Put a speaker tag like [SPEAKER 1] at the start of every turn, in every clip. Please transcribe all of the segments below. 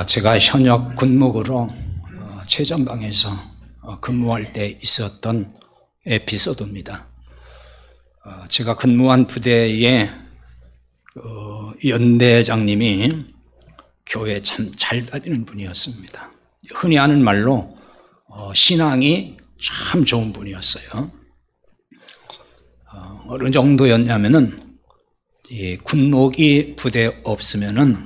[SPEAKER 1] 제가 현역 군목으로 최전방에서 근무할 때 있었던 에피소드입니다. 제가 근무한 부대의 연대장님이 교회 참 잘 다니는 분이었습니다. 흔히 하는 말로 신앙이 참 좋은 분이었어요. 어느 정도였냐면은 이 군목이 부대에 없으면은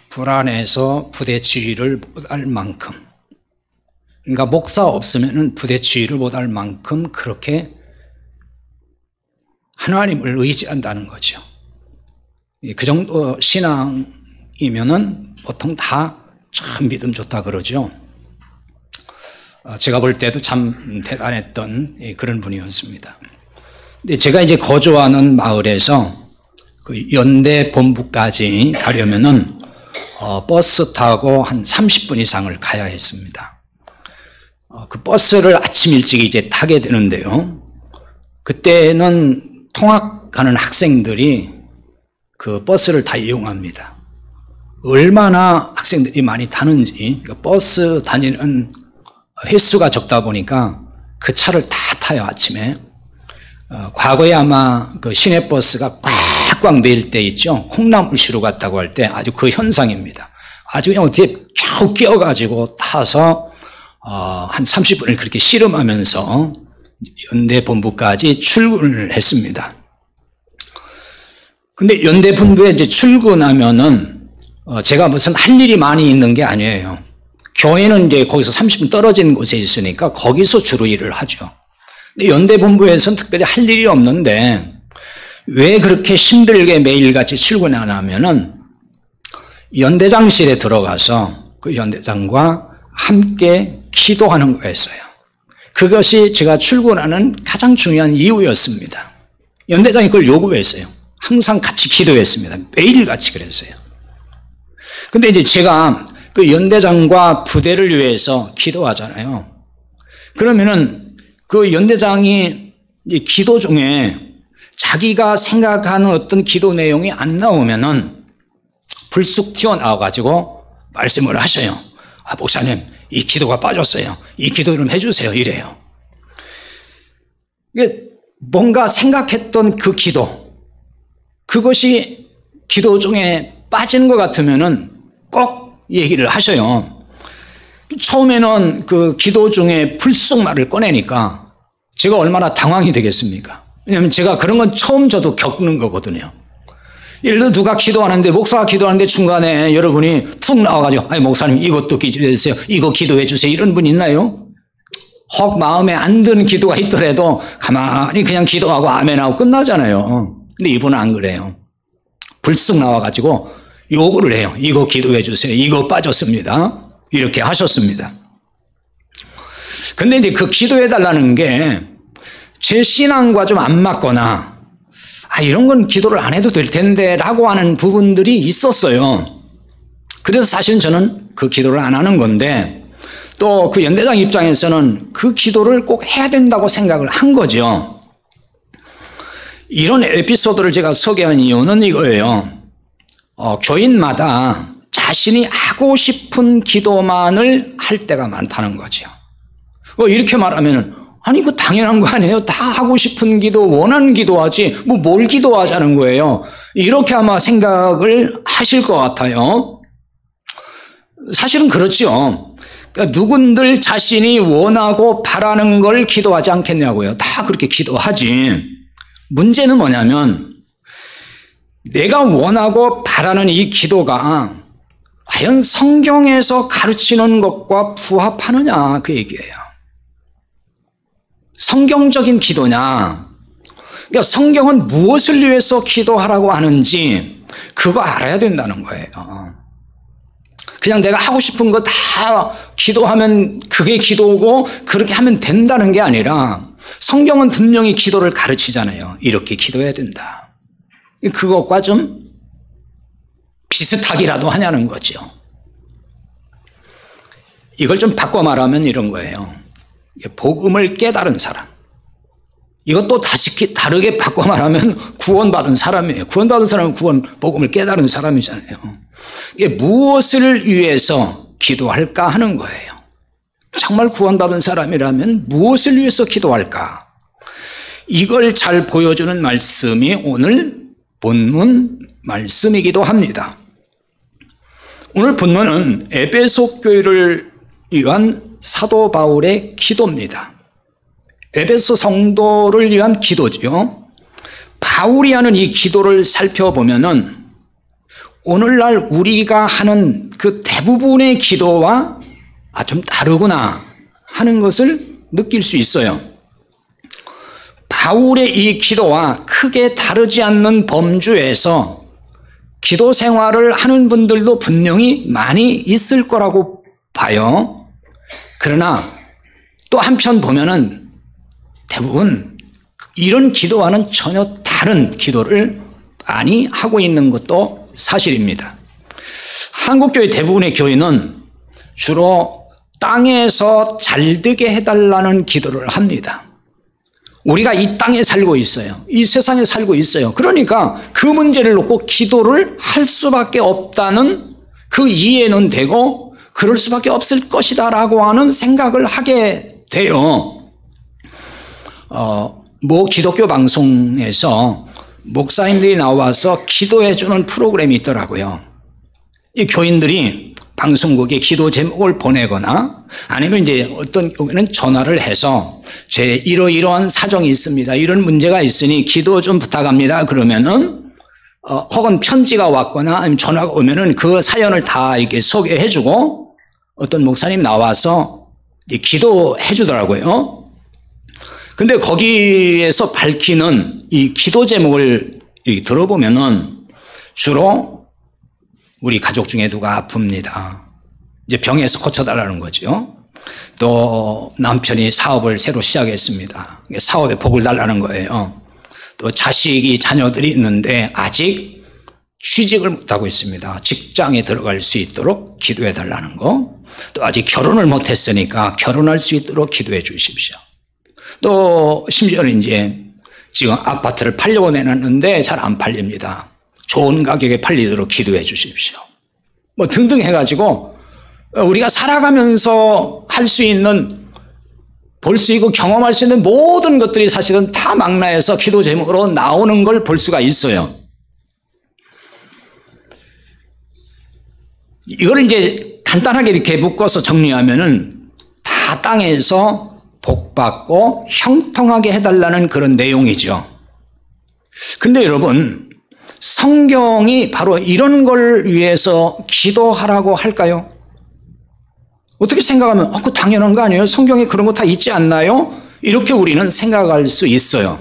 [SPEAKER 1] 불안해서 부대 지휘를 못할 만큼, 그러니까 목사 없으면은 부대 지휘를 못할 만큼 그렇게 하나님을 의지한다는 거죠. 그 정도 신앙이면은 보통 다 참 믿음 좋다 그러죠. 제가 볼 때도 참 대단했던 그런 분이었습니다. 근데 제가 이제 거주하는 마을에서 그 연대 본부까지 가려면은 버스 타고 한 30분 이상을 가야 했습니다. 그 버스를 아침 일찍 이제 타게 되는데요. 그때는 통학하는 학생들이 그 버스를 다 이용합니다. 얼마나 학생들이 많이 타는지, 그러니까 버스 다니는 횟수가 적다 보니까 그 차를 다 타요, 아침에. 과거에 아마 그 시내버스가 꽉꽉 매일 때 있죠. 콩나물 시루 갔다고 할 때 아주 그 현상입니다. 아주 그냥 어떻게 겨우 끼어가지고 타서 한 30분을 그렇게 씨름하면서 연대 본부까지 출근을 했습니다. 근데 연대 본부에 이제 출근하면은 제가 무슨 할 일이 많이 있는 게 아니에요. 교회는 이제 거기서 30분 떨어진 곳에 있으니까 거기서 주로 일을 하죠. 근데 연대 본부에서는 특별히 할 일이 없는데 왜 그렇게 힘들게 매일같이 출근하냐면은 연대장실에 들어가서 그 연대장과 함께 기도하는 거였어요. 그것이 제가 출근하는 가장 중요한 이유였습니다. 연대장이 그걸 요구했어요. 항상 같이 기도했습니다. 매일같이 그랬어요. 근데 이제 제가 그 연대장과 부대를 위해서 기도하잖아요. 그러면은 그 연대장이 기도 중에 자기가 생각하는 어떤 기도 내용이 안 나오면은 불쑥 튀어나와가지고 말씀을 하셔요. 목사님, 이 기도가 빠졌어요. 이 기도 좀 해주세요. 이래요. 이게 뭔가 생각했던 그 기도, 그것이 기도 중에 빠지는 것 같으면은 꼭 얘기를 하셔요. 처음에는 그 기도 중에 불쑥 말을 꺼내니까 제가 얼마나 당황이 되겠습니까? 왜냐하면 제가 그런 건 처음 저도 겪는 거거든요. 예를 들어 누가 기도하는데, 목사가 기도하는데 중간에 여러분이 툭 나와가지고 목사님 이것도 기도해 주세요. 이거 기도해 주세요. 이런 분 있나요? 혹 마음에 안 드는 기도가 있더라도 가만히 그냥 기도하고 아멘하고 끝나잖아요. 근데 이분은 안 그래요. 불쑥 나와가지고 요구를 해요. 이거 기도해 주세요. 이거 빠졌습니다. 이렇게 하셨습니다. 근데 이제 그 기도해 달라는 게 제 신앙과 좀 안 맞거나 이런 건 기도를 안 해도 될 텐데 라고 하는 부분들이 있었어요. 그래서 사실 저는 그 기도를 안 하는 건데 또 그 연대장 입장에서는 그 기도를 꼭 해야 된다고 생각을 한 거죠. 이런 에피소드를 제가 소개한 이유는 이거예요. 교인마다 자신이 하고 싶은 기도만을 할 때가 많다는 거죠. 이렇게 말하면 이거 당연한 거 아니에요? 다 하고 싶은 기도, 원하는 기도하지 뭘 기도하자는 거예요? 이렇게 아마 생각을 하실 것 같아요. 사실은 그렇죠. 그러니까 누군들 자신이 원하고 바라는 걸 기도하지 않겠냐고요. 다 그렇게 기도하지. 문제는 뭐냐면 내가 원하고 바라는 이 기도가 과연 성경에서 가르치는 것과 부합하느냐 그 얘기예요. 성경적인 기도냐. 그러니까 성경은 무엇을 위해서 기도하라고 하는지 그거 알아야 된다는 거예요. 그냥 내가 하고 싶은 거 다 기도하면 그게 기도고 그렇게 하면 된다는 게 아니라 성경은 분명히 기도를 가르치잖아요. 이렇게 기도해야 된다. 그것과 좀 비슷하기라도 하냐는 거죠. 이걸 좀 바꿔 말하면 이런 거예요. 복음을 깨달은 사람, 이것도 다시 다르게 바꿔 말하면 구원받은 사람이에요. 구원받은 사람은 구원 복음을 깨달은 사람이잖아요. 이게 무엇을 위해서 기도할까 하는 거예요. 정말 구원받은 사람이라면 무엇을 위해서 기도할까? 이걸 잘 보여주는 말씀이 오늘 본문 말씀이기도 합니다. 오늘 본문은 에베소 교회를 위한 사도 바울의 기도입니다. 에베소 성도를 위한 기도죠. 바울이 하는 이 기도를 살펴보면은 오늘날 우리가 하는 그 대부분의 기도와 좀 다르구나 하는 것을 느낄 수 있어요. 바울의 이 기도와 크게 다르지 않는 범주에서 기도 생활을 하는 분들도 분명히 많이 있을 거라고 봐요. 그러나 또 한편 보면은 대부분 이런 기도와는 전혀 다른 기도를 많이 하고 있는 것도 사실입니다. 한국교회 대부분의 교회는 주로 땅에서 잘 되게 해달라는 기도를 합니다. 우리가 이 땅에 살고 있어요. 이 세상에 살고 있어요. 그러니까 그 문제를 놓고 기도를 할 수밖에 없다는 그 이해는 되고 그럴 수밖에 없을 것이다라고 하는 생각을 하게 돼요. 모 기독교 방송에서 목사님들이 나와서 기도해주는 프로그램이 있더라고요. 이 교인들이 방송국에 기도 제목을 보내거나 아니면 이제 어떤 경우에는 전화를 해서 제 이러이러한 사정이 있습니다. 이런 문제가 있으니 기도 좀 부탁합니다. 그러면은 혹은 편지가 왔거나 아니면 전화가 오면은 그 사연을 다 이렇게 소개해주고 어떤 목사님 나와서 기도해 주더라고요. 근데 거기에서 밝히는 이 기도 제목을 들어보면은 주로 우리 가족 중에 누가 아픕니다. 이제 병에서 고쳐달라는 거죠. 또 남편이 사업을 새로 시작했습니다. 사업에 복을 달라는 거예요. 또 자녀들이 있는데 아직 취직을 못하고 있습니다. 직장에 들어갈 수 있도록 기도해 달라는 거. 또 아직 결혼을 못했으니까 결혼할 수 있도록 기도해 주십시오. 또 심지어는 이제 지금 아파트를 팔려고 내놨는데 잘 안 팔립니다. 좋은 가격에 팔리도록 기도해 주십시오. 뭐 등등 해가지고 우리가 살아가면서 할 수 있는, 볼 수 있고 경험할 수 있는 모든 것들이 사실은 다 망라해서 기도 제목으로 나오는 걸 볼 수가 있어요. 이걸 이제 간단하게 이렇게 묶어서 정리하면은 다 땅에서 복받고 형통하게 해달라는 그런 내용이죠. 그런데 여러분, 성경이 바로 이런 걸 위해서 기도하라고 할까요? 어떻게 생각하면 그거 당연한 거 아니에요? 성경에 그런 거 다 있지 않나요? 이렇게 우리는 생각할 수 있어요.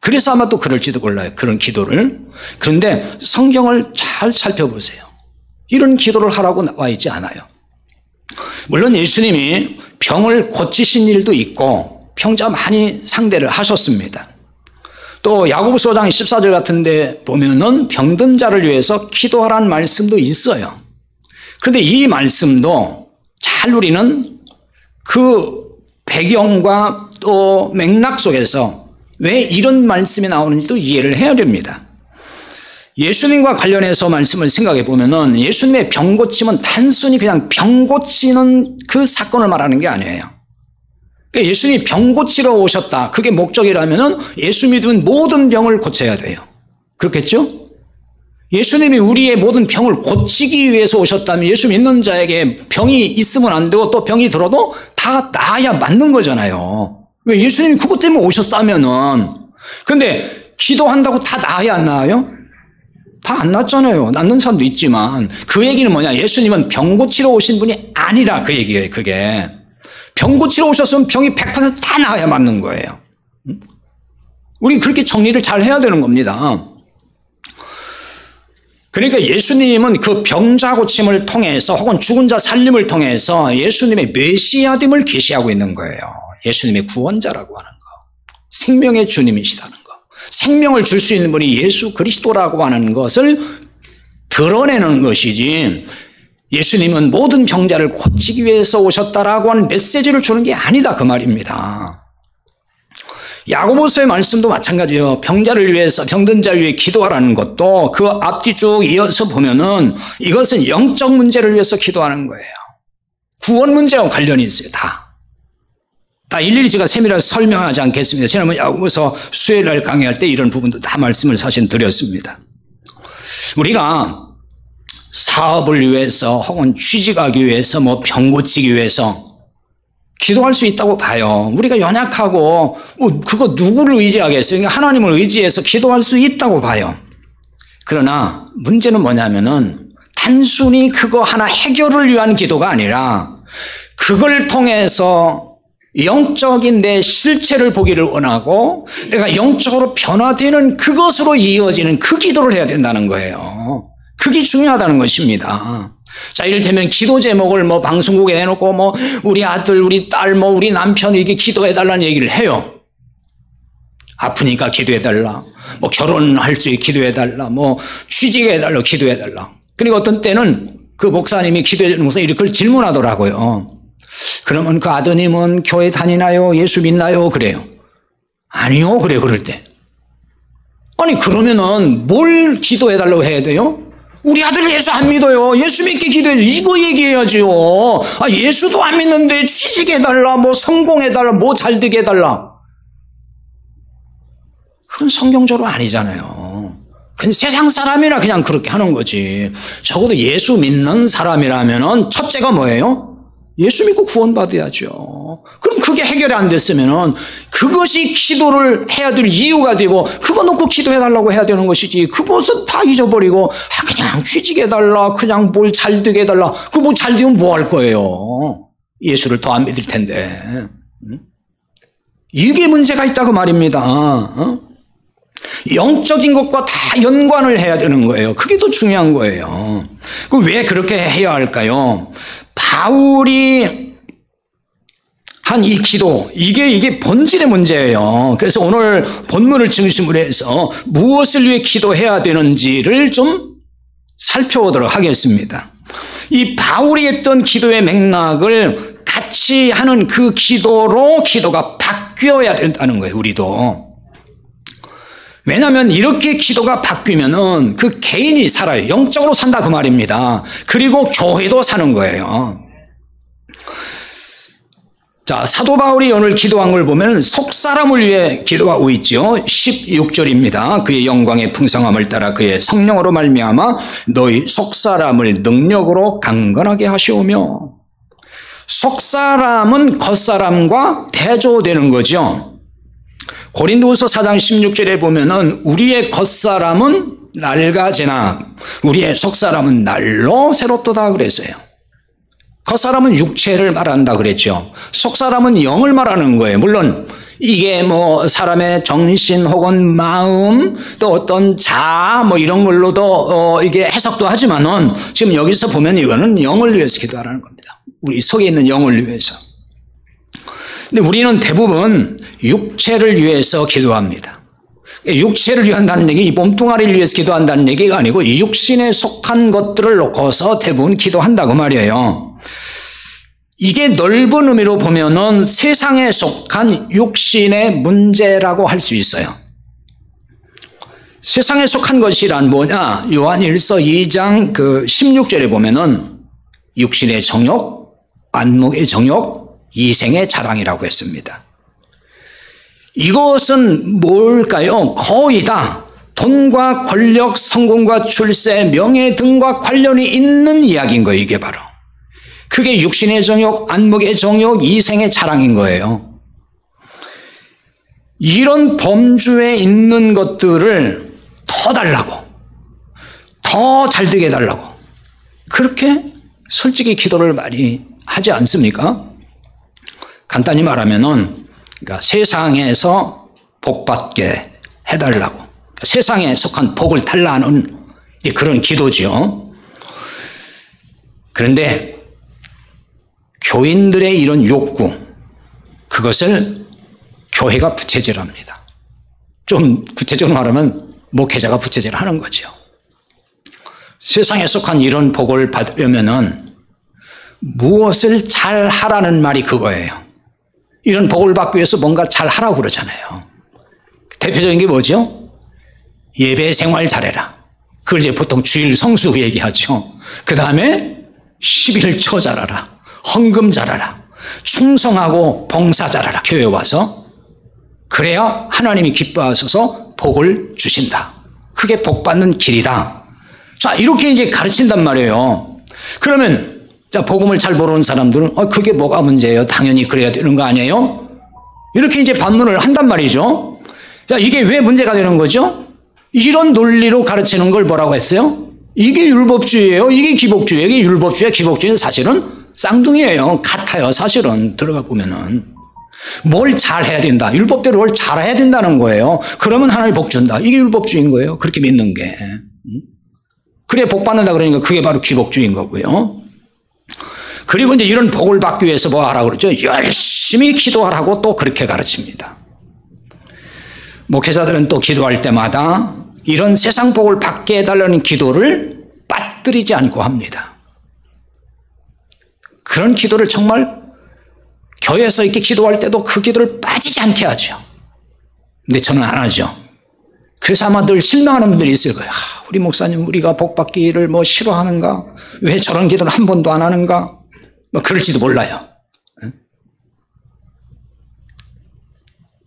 [SPEAKER 1] 그래서 아마 또 그럴지도 몰라요. 그런 기도를. 그런데 성경을 잘 살펴보세요. 이런 기도를 하라고 나와 있지 않아요. 물론 예수님이 병을 고치신 일도 있고 병자 많이 상대를 하셨습니다. 또 야고보서 5장 14절 같은 데 보면은 병든 자를 위해서 기도하라는 말씀도 있어요. 그런데 이 말씀도 잘 우리는 그 배경과 또 맥락 속에서 왜 이런 말씀이 나오는지도 이해를 해야 됩니다. 예수님과 관련해서 말씀을 생각해 보면은 예수님의 병 고침은 단순히 그냥 병 고치는 그 사건을 말하는 게 아니에요. 그러니까 예수님이 병 고치러 오셨다. 그게 목적이라면은 예수 믿으면 모든 병을 고쳐야 돼요. 그렇겠죠? 예수님이 우리의 모든 병을 고치기 위해서 오셨다면 예수 믿는 자에게 병이 있으면 안 되고 또 병이 들어도 다 나아야 맞는 거잖아요. 왜 예수님이 그것 때문에 오셨다면은. 근데 기도한다고 다 나아야 안 나아요? 다 안 낫잖아요. 낫는 사람도 있지만 그 얘기는 뭐냐? 예수님은 병 고치러 오신 분이 아니라 그 얘기예요. 그게 병 고치러 오셨으면 병이 100% 다 나아야 맞는 거예요. 우리 그렇게 정리를 잘 해야 되는 겁니다. 그러니까 예수님은 그 병자 고침을 통해서 혹은 죽은 자 살림을 통해서 예수님의 메시아됨을 계시하고 있는 거예요. 예수님의 구원자라고 하는 거, 생명의 주님이시다는 거, 생명을 줄 수 있는 분이 예수 그리스도라고 하는 것을 드러내는 것이지, 예수님은 모든 병자를 고치기 위해서 오셨다라고 하는 메시지를 주는 게 아니다 그 말입니다. 야고보서의 말씀도 마찬가지예요. 병자를 위해서, 병든 자를 위해 기도하라는 것도 그 앞뒤 쭉 이어서 보면은 이것은 영적 문제를 위해서 기도하는 거예요. 구원 문제와 관련이 있어요. 다 일일이 제가 세밀하게 설명하지 않겠습니다. 지난번 야고보서 수요일날 강의할 때 이런 부분도 다 말씀을 사실 드렸습니다. 우리가 사업을 위해서 혹은 취직하기 위해서 병 고치기 위해서 기도할 수 있다고 봐요. 우리가 연약하고 그거 누구를 의지하겠어요? 하나님을 의지해서 기도할 수 있다고 봐요. 그러나 문제는 뭐냐면은 단순히 그거 하나 해결을 위한 기도가 아니라 그걸 통해서 영적인 내 실체를 보기를 원하고 내가 영적으로 변화되는 그것으로 이어지는 그 기도를 해야 된다는 거예요. 그게 중요하다는 것입니다. 자, 이를테면 기도 제목을 방송국에 내놓고 우리 아들, 우리 딸, 우리 남편 이게 기도해달라는 얘기를 해요. 아프니까 기도해달라. 결혼할 수 있게 기도해달라. 취직해달라, 기도해달라. 그리고 어떤 때는 그 목사님이 기도해주는 목사님이 이렇게 질문하더라고요. 그러면 그 아드님은 교회 다니나요? 예수 믿나요? 그래요. 아니요. 그래요. 그럴 때. 아니, 그러면은 뭘 기도해달라고 해야 돼요? 우리 아들 예수 안 믿어요. 예수 믿게 기도해줘. 이거 얘기해야죠. 예수도 안 믿는데 취직해달라, 성공해달라, 잘 되게 해달라. 그건 성경적으로 아니잖아요. 그건 세상 사람이나 그냥 그렇게 하는 거지. 적어도 예수 믿는 사람이라면은 첫째가 뭐예요? 예수 믿고 구원받아야죠. 그럼 그게 해결이 안 됐으면은 그것이 기도를 해야 될 이유가 되고 그거 놓고 기도해달라고 해야 되는 것이지. 그것은 다 잊어버리고 그냥 취직해달라, 그냥 뭘 잘 되게 해달라. 그 잘 되면 뭐 할 거예요? 예수를 더 안 믿을 텐데. 이게 문제가 있다고 말입니다. 영적인 것과 다 연관을 해야 되는 거예요. 그게 더 중요한 거예요. 왜 그렇게 해야 할까요? 바울이 한 이 기도, 이게 본질의 문제예요. 그래서 오늘 본문을 중심으로 해서 무엇을 위해 기도해야 되는지를 좀 살펴보도록 하겠습니다. 이 바울이 했던 기도의 맥락을 같이 하는 그 기도로 기도가 바뀌어야 된다는 거예요, 우리도. 왜냐하면 이렇게 기도가 바뀌면은 그 개인이 살아요. 영적으로 산다 그 말입니다. 그리고 교회도 사는 거예요. 자, 사도 바울이 오늘 기도한 걸 보면 속 사람을 위해 기도하고 있죠. 16절입니다. 그의 영광의 풍성함을 따라 그의 성령으로 말미암아 너희 속 사람을 능력으로 강건하게 하시오며. 속 사람은 겉 사람과 대조되는 거죠. 고린도후서 4장 16절에 보면은 우리의 겉사람은 낡아지나 우리의 속사람은 날로 새롭도다 그랬어요. 겉사람은 육체를 말한다 그랬죠. 속사람은 영을 말하는 거예요. 물론 이게 사람의 정신 혹은 마음 또 어떤 자아 이런 걸로도 이게 해석도 하지만은 지금 여기서 보면 이거는 영을 위해서 기도하라는 겁니다. 우리 속에 있는 영을 위해서. 근데 우리는 대부분 육체를 위해서 기도합니다. 육체를 위한다는 얘기, 이 몸뚱아리를 위해서 기도한다는 얘기가 아니고 이 육신에 속한 것들을 놓고서 대부분 기도한다고 말이에요. 이게 넓은 의미로 보면은 세상에 속한 육신의 문제라고 할 수 있어요. 세상에 속한 것이란 뭐냐? 요한일서 2장 16절에 보면은 육신의 정욕, 안목의 정욕, 이생의 자랑이라고 했습니다. 이것은 뭘까요? 거의 다 돈과 권력, 성공과 출세, 명예 등과 관련이 있는 이야기인 거예요. 이게 바로. 그게 육신의 정욕, 안목의 정욕, 이생의 자랑인 거예요. 이런 범주에 있는 것들을 더 달라고, 더 잘되게 해달라고 그렇게 솔직히 기도를 많이 하지 않습니까? 간단히 말하면은 그러니까 세상에서 복받게 해달라고, 그러니까 세상에 속한 복을 달라는 그런 기도죠. 그런데 교인들의 이런 욕구, 그것을 교회가 부채질합니다. 좀 구체적으로 말하면 목회자가 부채질을 하는 거죠. 세상에 속한 이런 복을 받으려면은 무엇을 잘 하라는 말이 그거예요. 이런 복을 받기 위해서 뭔가 잘 하라고 그러잖아요. 대표적인 게 뭐죠? 예배 생활 잘해라. 그걸 이제 보통 주일 성수 얘기하죠. 그 다음에 11조 잘하라. 헌금 잘하라. 충성하고 봉사 잘하라. 교회 와서. 그래야 하나님이 기뻐하셔서 복을 주신다. 그게 복 받는 길이다. 자, 이렇게 이제 가르친단 말이에요. 그러면 자, 복음을 잘 모르는 사람들은 그게 뭐가 문제예요? 당연히 그래야 되는 거 아니에요? 이렇게 이제 반문을 한단 말이죠. 자, 이게 왜 문제가 되는 거죠? 이런 논리로 가르치는 걸 뭐라고 했어요? 이게 율법주의예요. 이게 기복주의예요. 이게 율법주의야. 기복주의는 사실은 쌍둥이에요. 같아요. 사실은 들어가 보면은 뭘 잘해야 된다. 율법대로 뭘 잘해야 된다는 거예요. 그러면 하나님 복 준다. 이게 율법주의인 거예요. 그렇게 믿는 게. 그래 복 받는다 그러니까 그게 바로 기복주의인 거고요. 그리고 이제 이런 복을 받기 위해서 뭐 하라고 그러죠? 열심히 기도하라고 또 그렇게 가르칩니다. 목회자들은 또 기도할 때마다 이런 세상 복을 받게 해달라는 기도를 빠뜨리지 않고 합니다. 그런 기도를 정말 교회에서 이렇게 기도할 때도 그 기도를 빠지지 않게 하죠. 근데 저는 안 하죠. 그래서 아마 늘 실망하는 분들이 있을 거예요. 우리 목사님 우리가 복 받기를 뭐 싫어하는가? 왜 저런 기도를 한 번도 안 하는가? 뭐 그럴지도 몰라요.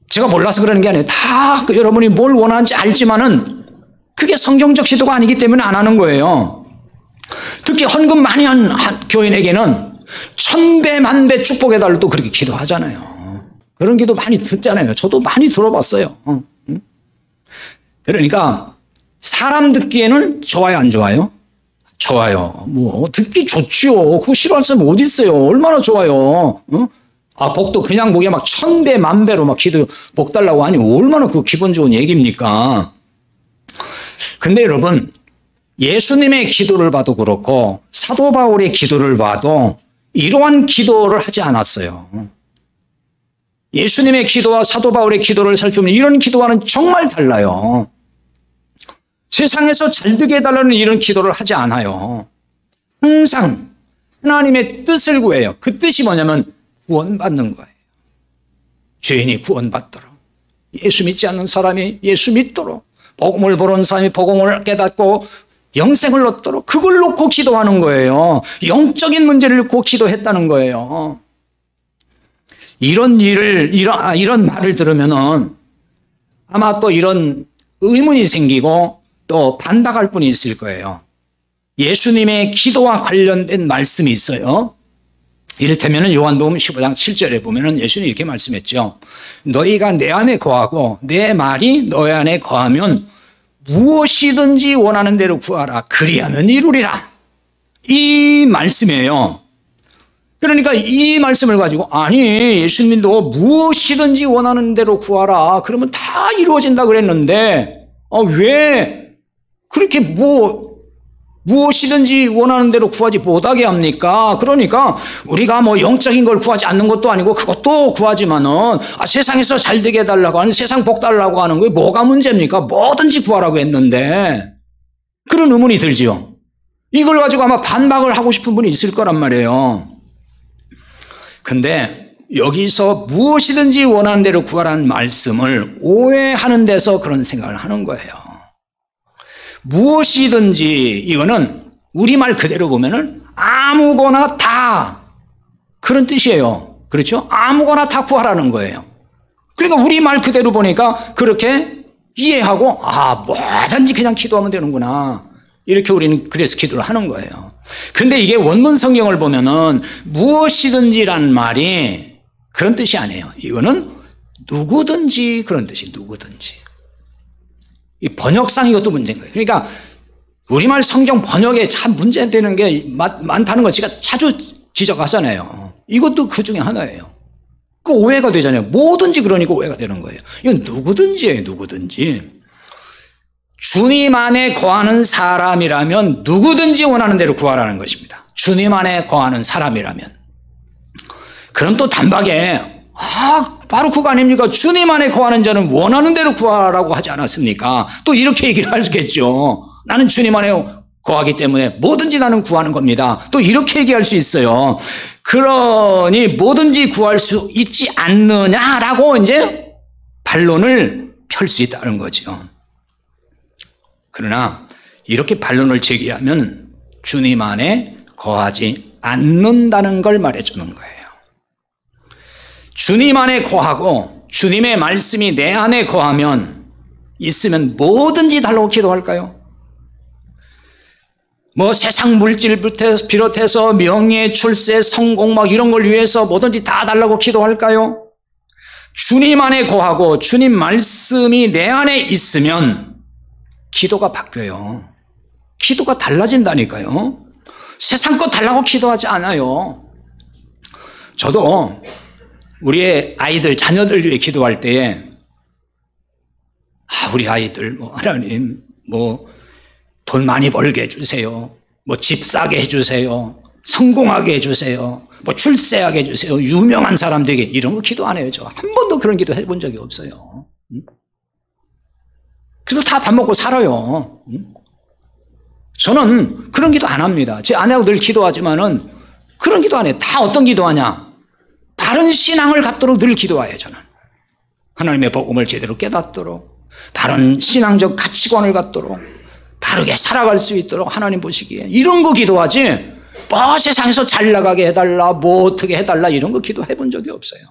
[SPEAKER 1] 제가 몰라서 그러는 게 아니에요. 다 여러분이 뭘 원하는지 알지만은 그게 성경적 기도가 아니기 때문에 안 하는 거예요. 특히 헌금 많이 한 교인에게는 1000배 만배 축복해달라고 또 그렇게 기도하잖아요. 그런 기도 많이 듣잖아요. 저도 많이 들어봤어요. 그러니까 사람 듣기에는 좋아요 안 좋아요? 좋아요. 뭐 듣기 좋지요. 그거 싫어할 사람 어디 있어요? 얼마나 좋아요. 복도 그냥 목에 막 1000배 만배로 막 기도 복 달라고 하니 얼마나 그 기분 좋은 얘기입니까? 근데 여러분 예수님의 기도를 봐도 그렇고 사도 바울의 기도를 봐도 이러한 기도를 하지 않았어요. 예수님의 기도와 사도 바울의 기도를 살펴보면 이런 기도와는 정말 달라요. 세상에서 잘 되게 해달라는 이런 기도를 하지 않아요. 항상 하나님의 뜻을 구해요. 그 뜻이 뭐냐면 구원받는 거예요. 죄인이 구원받도록, 예수 믿지 않는 사람이 예수 믿도록, 복음을 보는 사람이 복음을 깨닫고 영생을 얻도록 그걸 놓고 기도하는 거예요. 영적인 문제를 놓고 기도했다는 거예요. 이런 말을 들으면은 아마 또 이런 의문이 생기고 또 반박할 분이 있을 거예요. 예수님의 기도와 관련된 말씀이 있어요. 이를테면 요한복음 15장 7절에 보면은 예수님이 이렇게 말씀했죠. 너희가 내 안에 거하고 내 말이 너희 안에 거하면 무엇이든지 원하는 대로 구하라. 그리하면 이루리라. 이 말씀이에요. 그러니까 이 말씀을 가지고 아니 예수님도 무엇이든지 원하는 대로 구하라. 그러면 다 이루어진다 그랬는데 왜 그렇게 무엇이든지 원하는 대로 구하지 못하게 합니까? 그러니까 우리가 뭐 영적인 걸 구하지 않는 것도 아니고 그것도 구하지만은 세상에서 잘 되게 해달라고 하는 세상 복 달라고 하는 게 뭐가 문제입니까? 뭐든지 구하라고 했는데 그런 의문이 들지요. 이걸 가지고 아마 반박을 하고 싶은 분이 있을 거란 말이에요. 근데 여기서 무엇이든지 원하는 대로 구하라는 말씀을 오해하는 데서 그런 생각을 하는 거예요. 무엇이든지 이거는 우리말 그대로 보면은 아무거나 다 그런 뜻이에요. 그렇죠? 아무거나 다 구하라는 거예요. 그러니까 우리말 그대로 보니까 그렇게 이해하고 뭐든지 그냥 기도하면 되는구나. 이렇게 우리는 그래서 기도를 하는 거예요. 근데 이게 원문 성경을 보면은 무엇이든지란 말이 그런 뜻이 아니에요. 이거는 누구든지 그런 뜻이 누구든지. 이 번역상 이것도 문제인 거예요. 그러니까 우리말 성경 번역에 참 문제되는 게 많다는 거 제가 자주 지적하잖아요. 이것도 그 중에 하나예요. 그 오해가 되잖아요. 뭐든지 그러니까 오해가 되는 거예요. 이건 누구든지예요. 누구든지. 주님 안에 거하는 사람이라면 누구든지 원하는 대로 구하라는 것입니다. 주님 안에 거하는 사람이라면. 그럼 또 단박에 바로 그거 아닙니까? 주님 안에 거하는 자는 원하는 대로 구하라고 하지 않았습니까? 또 이렇게 얘기를 하겠죠. 나는 주님 안에 거하기 때문에 뭐든지 나는 구하는 겁니다. 또 이렇게 얘기할 수 있어요. 그러니 뭐든지 구할 수 있지 않느냐라고 이제 반론을 펼 수 있다는 거죠. 그러나 이렇게 반론을 제기하면 주님 안에 거하지 않는다는 걸 말해주는 거예요. 주님 안에 거하고 주님의 말씀이 내 안에 거하면 있으면 뭐든지 달라고 기도할까요? 뭐 세상 물질부터 비롯해서 명예, 출세, 성공 막 이런 걸 위해서 뭐든지 다 달라고 기도할까요? 주님 안에 거하고 주님 말씀이 내 안에 있으면 기도가 바뀌어요. 기도가 달라진다니까요. 세상 것 달라고 기도하지 않아요. 저도 우리의 아이들, 자녀들 위해 기도할 때에 우리 아이들 하나님 돈 많이 벌게 해주세요. 집 사게 해주세요. 성공하게 해주세요. 출세하게 해주세요. 유명한 사람 되게 이런 거 기도 안 해요. 저 한 번도 그런 기도 해본 적이 없어요. 그래서 다 밥 먹고 살아요. 저는 그런 기도 안 합니다. 제 아내하고 늘 기도하지만은 그런 기도 안 해요. 다 어떤 기도하냐? 바른 신앙을 갖도록 늘 기도해요. 저는 하나님의 복음을 제대로 깨닫도록, 바른 신앙적 가치관을 갖도록, 바르게 살아갈 수 있도록 하나님 보시기에 이런 거 기도하지, 세상에서 잘 나가게 해달라, 어떻게 해달라 이런 거 기도해 본 적이 없어요.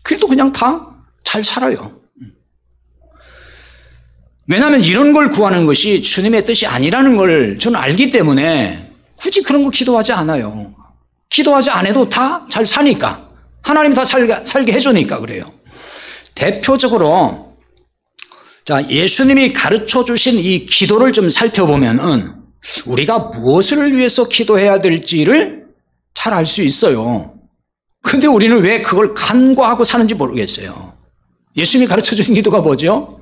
[SPEAKER 1] 그래도 그냥 다 잘 살아요. 왜냐하면 이런 걸 구하는 것이 주님의 뜻이 아니라는 걸 저는 알기 때문에 굳이 그런 거 기도하지 않아요. 기도하지 않아도 다 잘 사니까, 하나님이 다 살게 해주니까 그래요. 대표적으로 예수님이 가르쳐 주신 이 기도를 좀 살펴보면은 우리가 무엇을 위해서 기도해야 될지를 잘 알 수 있어요. 근데 우리는 왜 그걸 간과하고 사는지 모르겠어요. 예수님이 가르쳐 주신 기도가 뭐죠?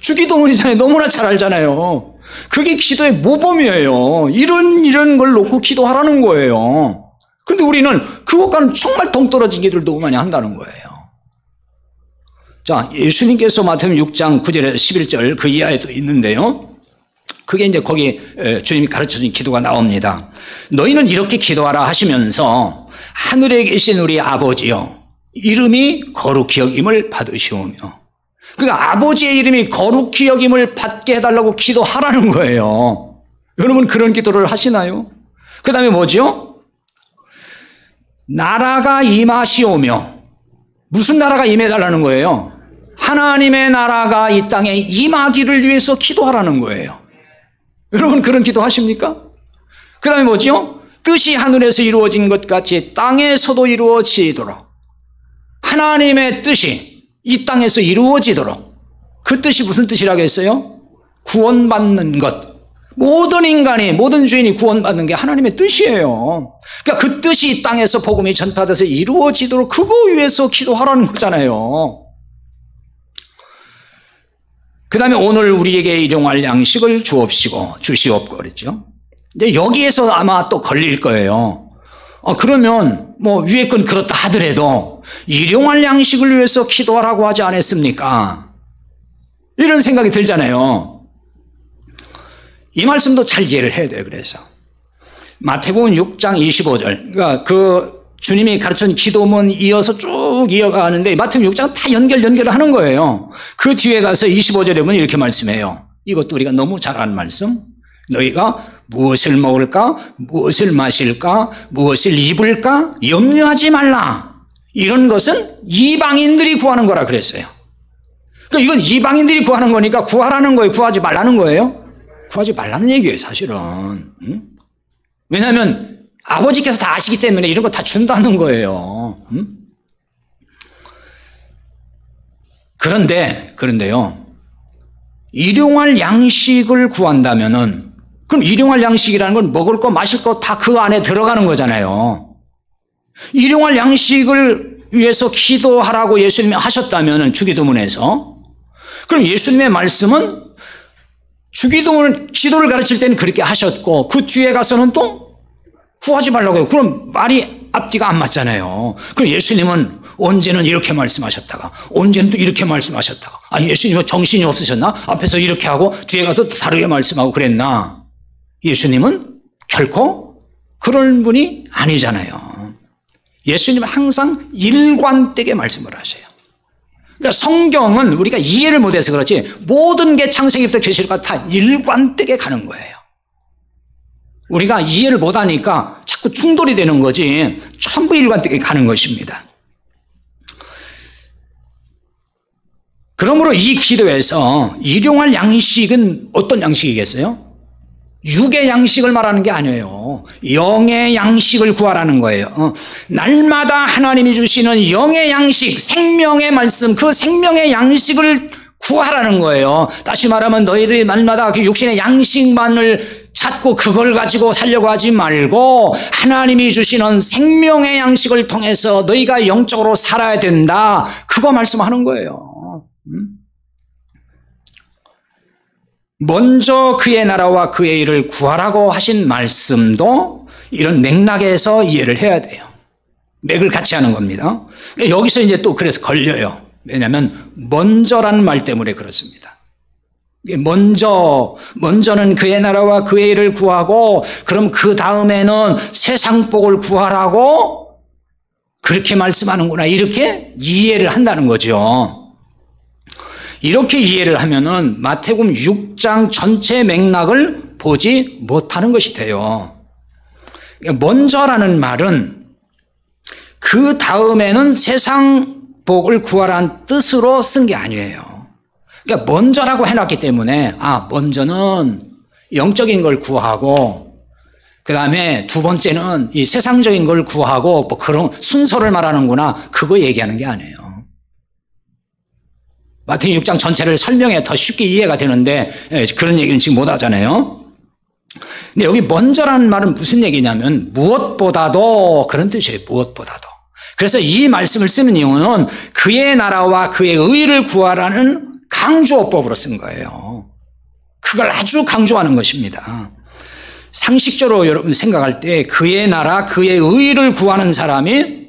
[SPEAKER 1] 주기도문이잖아요. 너무나 잘 알잖아요. 그게 기도의 모범이에요. 이런 걸 놓고 기도하라는 거예요. 근데 우리는 그것과는 정말 동떨어진 기도를 너무 많이 한다는 거예요. 예수님께서 마태복음 6장 9절에서 11절 그 이하에도 있는데요. 그게 이제 거기 주님이 가르쳐준 기도가 나옵니다. 너희는 이렇게 기도하라 하시면서 하늘에 계신 우리 아버지여, 이름이 거룩히 여김을 받으시오며. 그러니까 아버지의 이름이 거룩히 여김을 받게 해달라고 기도하라는 거예요. 여러분 그런 기도를 하시나요? 그 다음에 뭐죠? 나라가 임하시오며. 무슨 나라가 임해달라는 거예요? 하나님의 나라가 이 땅에 임하기를 위해서 기도하라는 거예요. 여러분 그런 기도 하십니까? 그 다음에 뭐죠? 뜻이 하늘에서 이루어진 것 같이 땅에서도 이루어지도록, 하나님의 뜻이 이 땅에서 이루어지도록. 그 뜻이 무슨 뜻이라고 했어요? 구원받는 것. 모든 인간이, 모든 주인이 구원받는 게 하나님의 뜻이에요. 그러니까 그 뜻이 이 땅에서 복음이 전파돼서 이루어지도록 그거 위해서 기도하라는 거잖아요. 그 다음에 오늘 우리에게 일용할 양식을 주시옵고 그랬죠. 근데 여기에서 아마 또 걸릴 거예요. 그러면 위에 건 그렇다 하더라도 일용할 양식을 위해서 기도하라고 하지 않았습니까? 이런 생각이 들잖아요. 이 말씀도 잘 이해를 해야 돼요. 그래서 마태복음 6장 25절, 그러니까 그 주님이 가르친 기도문 이어서 쭉 이어가는데 마태복음 6장 다 연결을 하는 거예요. 그 뒤에 가서 25절에 보면 이렇게 말씀해요. 이것도 우리가 너무 잘 아는 말씀. 너희가 무엇을 먹을까, 무엇을 마실까, 무엇을 입을까 염려하지 말라. 이런 것은 이방인들이 구하는 거라 그랬어요. 그러니까 이건 이방인들이 구하는 거니까 구하라는 거예요? 구하지 말라는 거예요? 구하지 말라는 얘기예요, 사실은. 왜냐하면 아버지께서 다 아시기 때문에 이런 거 다 준다는 거예요. 그런데요, 일용할 양식을 구한다면은, 그럼 일용할 양식이라는 건 먹을 거 마실 거 다 그 안에 들어가는 거잖아요. 일용할 양식을 위해서 기도하라고 예수님이 하셨다면은 주기도문에서, 그럼 예수님의 말씀은 주기도문 기도를 가르칠 때는 그렇게 하셨고 그 뒤에 가서는 또 구하지 말라고 해요. 그럼 말이 앞뒤가 안 맞잖아요. 그럼 예수님은 언제는 이렇게 말씀하셨다가 언제는 또 이렇게 말씀하셨다가, 예수님은 정신이 없으셨나? 앞에서 이렇게 하고 뒤에 가서 다르게 말씀하고 그랬나? 예수님은 결코 그런 분이 아니잖아요. 예수님은 항상 일관되게 말씀을 하셔요. 그러니까 성경은 우리가 이해를 못해서 그렇지 모든 게 창세기부터 계시록까지 다 일관되게 가는 거예요. 우리가 이해를 못하니까 자꾸 충돌이 되는 거지 전부 일관되게 가는 것입니다. 그러므로 이 기도에서 일용할 양식은 어떤 양식이겠어요? 육의 양식을 말하는 게 아니에요. 영의 양식을 구하라는 거예요. 날마다 하나님이 주시는 영의 양식, 생명의 말씀, 그 생명의 양식을 구하라는 거예요. 다시 말하면 너희들이 날마다 그 육신의 양식만을 찾고 그걸 가지고 살려고 하지 말고 하나님이 주시는 생명의 양식을 통해서 너희가 영적으로 살아야 된다. 그거 말씀하는 거예요. 먼저 그의 나라와 그의 일을 구하라고 하신 말씀도 이런 맥락에서 이해를 해야 돼요. 맥을 같이 하는 겁니다. 여기서 이제 또 그래서 걸려요. 왜냐하면 먼저라는 말 때문에 그렇습니다. 먼저는 그의 나라와 그의 일을 구하고 그럼 그 다음에는 세상 복을 구하라고 그렇게 말씀하는구나 이렇게 이해를 한다는 거죠. 이렇게 이해를 하면은 마태복음 6장 전체 맥락을 보지 못하는 것이 돼요. 먼저라는 말은 그 다음에는 세상 복을 구하라는 뜻으로 쓴 게 아니에요. 그러니까 먼저라고 해놨기 때문에 먼저는 영적인 걸 구하고 그 다음에 두 번째는 이 세상적인 걸 구하고 뭐 그런 순서를 말하는구나 그거 얘기하는 게 아니에요. 마태복음 6장 전체를 설명해 더 쉽게 이해가 되는데 그런 얘기는 지금 못 하잖아요. 근데 여기 먼저라는 말은 무슨 얘기냐면 무엇보다도 그런 뜻이에요. 무엇보다도. 그래서 이 말씀을 쓰는 이유는 그의 나라와 그의 의를 구하라는 강조어법으로 쓴 거예요. 그걸 아주 강조하는 것입니다. 상식적으로 여러분 생각할 때 그의 나라, 그의 의를 구하는 사람이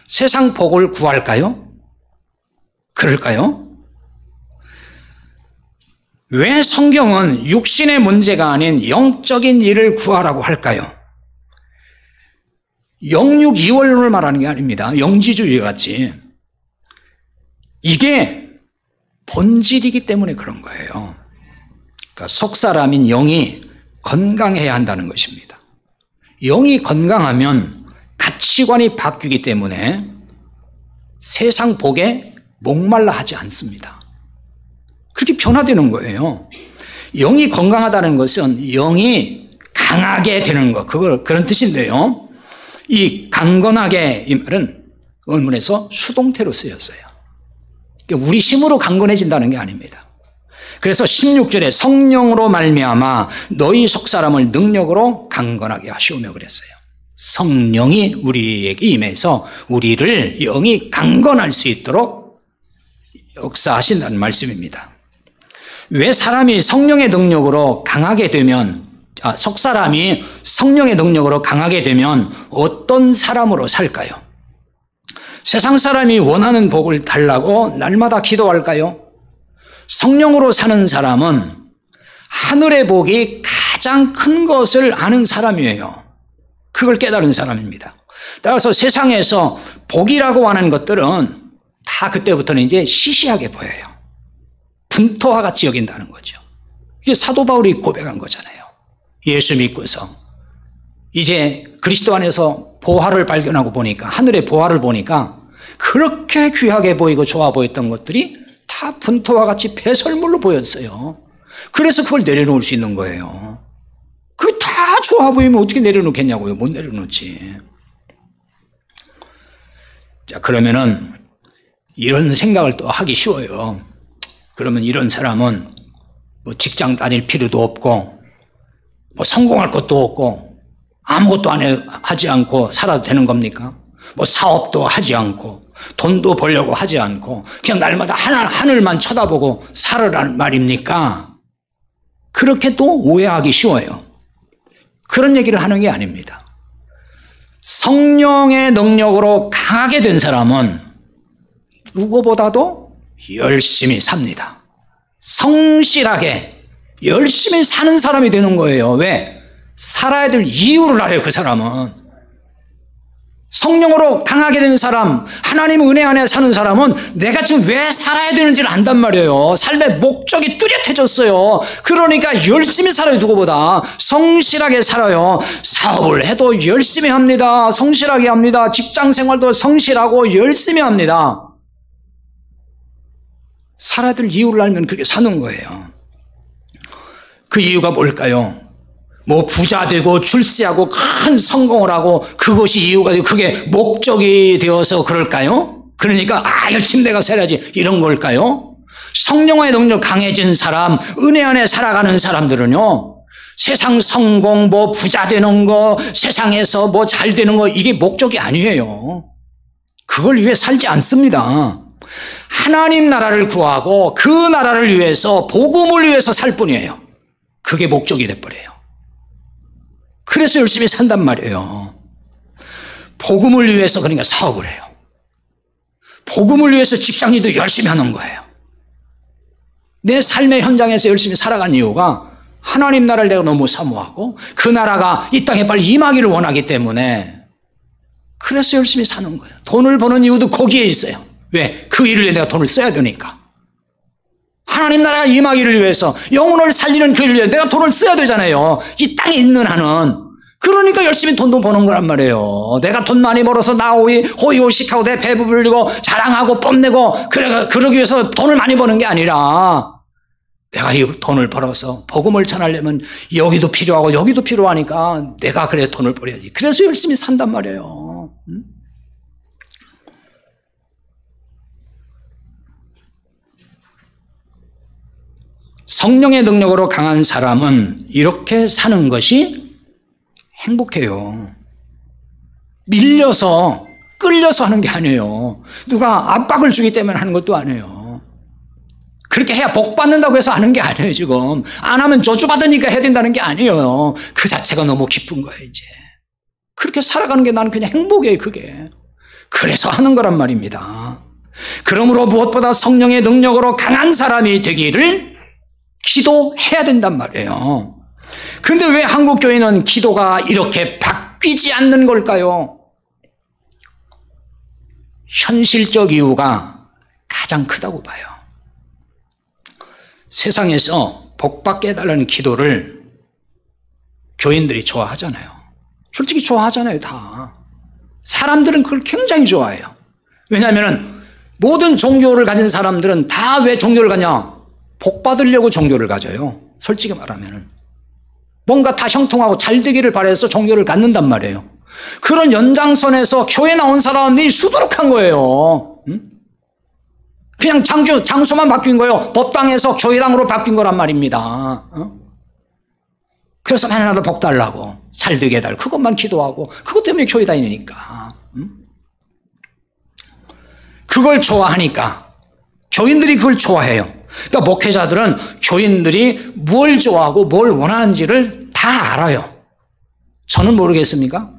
[SPEAKER 1] 세상 복을 구할까요? 그럴까요? 왜 성경은 육신의 문제가 아닌 영적인 일을 구하라고 할까요? 영육이원론을 말하는 게 아닙니다. 영지주의 같이. 이게 본질이기 때문에 그런 거예요. 그러니까 속 사람인 영이 건강해야 한다는 것입니다. 영이 건강하면 가치관이 바뀌기 때문에 세상 복에 목말라 하지 않습니다. 그렇게 변화되는 거예요. 영이 건강하다는 것은 영이 강하게 되는 것, 그런 뜻인데요. 이 강건하게 이 말은 원문에서 수동태로 쓰였어요. 그러니까 우리 힘으로 강건해진다는 게 아닙니다. 그래서 16절에 성령으로 말미암아 너희 속사람을 능력으로 강건하게 하시오며 그랬어요. 성령이 우리에게 임해서 우리를 영이 강건할 수 있도록 역사하신다는 말씀입니다. 왜 사람이 성령의 능력으로 강하게 되면 속사람이 성령의 능력으로 강하게 되면 어떤 사람으로 살까요? 세상 사람이 원하는 복을 달라고 날마다 기도할까요? 성령으로 사는 사람은 하늘의 복이 가장 큰 것을 아는 사람이에요. 그걸 깨달은 사람입니다. 따라서 세상에서 복이라고 하는 것들은 다 그때부터는 이제 시시하게 보여요. 분토와 같이 여긴다는 거죠. 이게 사도 바울이 고백한 거잖아요. 예수 믿고서 이제 그리스도 안에서 보화를 발견하고 보니까 하늘의 보화를 보니까 그렇게 귀하게 보이고 좋아 보였던 것들이 다 분토와 같이 배설물로 보였어요. 그래서 그걸 내려놓을 수 있는 거예요. 그게 다 좋아 보이면 어떻게 내려놓겠냐고요. 못 내려놓지. 자, 그러면은 이런 생각을 또 하기 쉬워요. 그러면 이런 사람은 뭐 직장 다닐 필요도 없고 뭐 성공할 것도 없고 아무것도 하지 않고 살아도 되는 겁니까? 뭐 사업도 하지 않고 돈도 벌려고 하지 않고 그냥 날마다 하늘만 쳐다보고 살으라는 말입니까? 그렇게 또 오해하기 쉬워요. 그런 얘기를 하는 게 아닙니다. 성령의 능력으로 강하게 된 사람은 누구보다도 열심히 삽니다. 성실하게 열심히 사는 사람이 되는 거예요. 왜? 살아야 될 이유를 알아요. 그 사람은 성령으로 강하게 된 사람, 하나님 은혜 안에 사는 사람은 내가 지금 왜 살아야 되는지를 안단 말이에요. 삶의 목적이 뚜렷해졌어요. 그러니까 열심히 살아요. 누구보다 성실하게 살아요. 사업을 해도 열심히 합니다. 성실하게 합니다. 직장 생활도 성실하고 열심히 합니다. 살아야 될 이유를 알면 그렇게 사는 거예요. 그 이유가 뭘까요? 뭐 부자 되고 출세하고 큰 성공을 하고 그것이 이유가 되고 그게 목적이 되어서 그럴까요? 그러니까 열심히 내가 살아야지 이런 걸까요? 성령의 능력 강해진 사람, 은혜 안에 살아가는 사람들은요, 세상 성공, 뭐 부자 되는 거, 세상에서 뭐 잘 되는 거, 이게 목적이 아니에요. 그걸 위해 살지 않습니다. 하나님 나라를 구하고 그 나라를 위해서, 복음을 위해서 살 뿐이에요. 그게 목적이 돼버려요. 그래서 열심히 산단 말이에요. 복음을 위해서 그러니까 사업을 해요. 복음을 위해서 직장인도 열심히 하는 거예요. 내 삶의 현장에서 열심히 살아간 이유가 하나님 나라를 내가 너무 사모하고 그 나라가 이 땅에 빨리 임하기를 원하기 때문에 그래서 열심히 사는 거예요. 돈을 버는 이유도 거기에 있어요. 왜? 그 일을 위해 내가 돈을 써야 되니까. 하나님 나라가 임하기를 위해서, 영혼을 살리는 그 일을 위해 내가 돈을 써야 되잖아요. 이 땅에 있는 한은. 그러니까 열심히 돈도 버는 거란 말이에요. 내가 돈 많이 벌어서 나 호의호식하고 내 배부 불리고 자랑하고 뽐내고 그러기 위해서 돈을 많이 버는 게 아니라 내가 이 돈을 벌어서 복음을 전하려면 여기도 필요하고 여기도 필요하니까 내가 그래 돈을 벌어야지. 그래서 열심히 산단 말이에요. 성령의 능력으로 강한 사람은 이렇게 사는 것이 행복해요. 밀려서 끌려서 하는 게 아니에요. 누가 압박을 주기 때문에 하는 것도 아니에요. 그렇게 해야 복 받는다고 해서 하는 게 아니에요. 지금 안 하면 저주받으니까 해야 된다는 게 아니에요. 그 자체가 너무 기쁜 거예요. 이제 그렇게 살아가는 게 나는 그냥 행복이에요. 그게 그래서 하는 거란 말입니다. 그러므로 무엇보다 성령의 능력으로 강한 사람이 되기를 기도해야 된단 말이에요. 그런데 왜 한국 교회는 기도가 이렇게 바뀌지 않는 걸까요? 현실적 이유가 가장 크다고 봐요. 세상에서 복받게 해달라는 기도를 교인들이 좋아하잖아요. 솔직히 좋아하잖아요. 다. 사람들은 그걸 굉장히 좋아해요. 왜냐하면 모든 종교를 가진 사람들은 다 왜 종교를 가냐? 복 받으려고 종교를 가져요. 솔직히 말하면 뭔가 다 형통하고 잘 되기를 바라서 종교를 갖는단 말이에요. 그런 연장선에서 교회 나온 사람들이 수두룩한 거예요. 그냥 장소만 바뀐 거예요. 법당에서 교회당으로 바뀐 거란 말입니다. 그래서 하나도 복 달라고 잘 되게 해달라고 그것만 기도하고 그것 때문에 교회 다니니까. 그걸 좋아하니까 교인들이 그걸 좋아해요. 그러니까 목회자들은 교인들이 뭘 좋아하고 뭘 원하는지를 다 알아요. 저는 모르겠습니까?